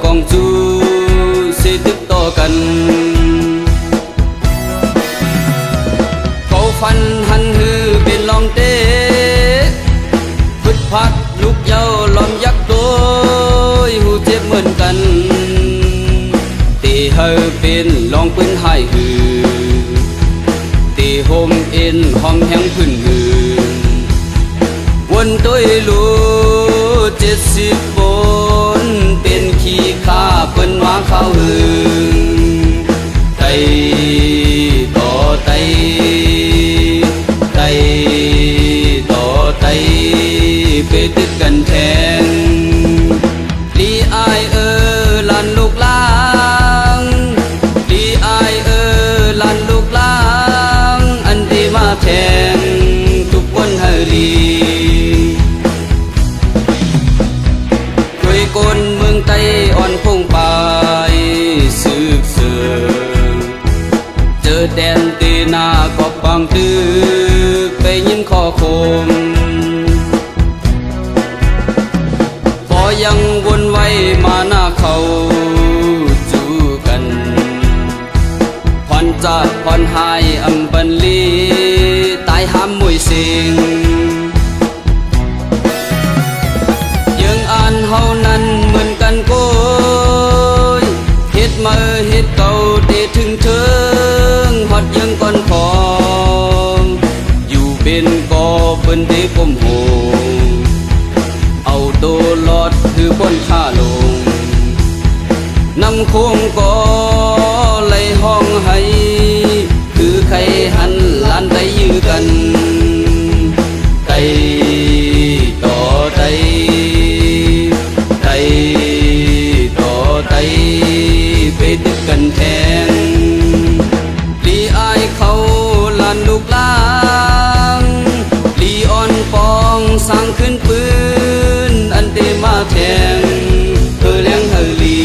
กองจูสิติดต่อกันเขาฟันหันหือเป็นลองเตะพึดพัดลุกเย้าลอมยักษ์โดยหูเจ็บเหมือนกันตีเฮอเป็นลองปืนหายหือตีโฮมเอ็นหอมแห้งพื้นหือวนตัวลู70 คนเป็นขี้ข้าเปิ้นว่าข้าวหือไตต่อไตไตต่อไตไปติดกันแทงลีอายลันลูกลางลีอายลันลูกลางอันที่มาแทงทุกคนเฮลีคนเมืองไต้อ่อนพงไปสืบเสือเจอแดนตีนากอบบางตึกไปยินข้อคมพอยังวนไว้มาหน้าเขาจูกันผ่อนจัดผ่อนหายอำบันลีตายห้ามมวยสิงเฮานั้นเหมือนกันโกยเฮ็ดมาเฮ็ดเก่าเตถึงเทิงฮอดยังก่อนพออยู่เป็นก่อเปิ้นเตก้มโหเอาโตลอดคือบนข้าลงนำโคงก่อไหลห้องให้คือใครหันล้านได้ยื้อกันไตต่อไตต่อไตไปติดกันแทงลีอายเขาลานลูกลางลีอ่อนปองสร้างขึ้นปืนอันเดมาแทงเลี้ยงเฮลี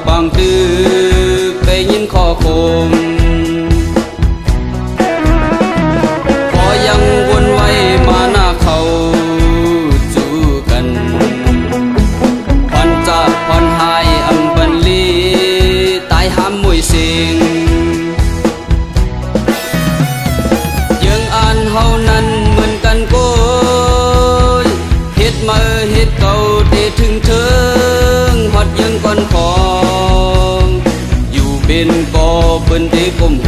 บางตึกไปยินข้อคมพอยังวนไว้มาหน้าเขาจูกันผ่อนจัดผ่อนหายอำบันลีตายห้ามมวยสิงยังอ่านเฮานั้นเหมือนกันโกยเฮ็ดมาเฮ็ดเก่าเตถึงเทิงฮอดยังก่อนพอเป็นก่อเปิ้นเตก้มโห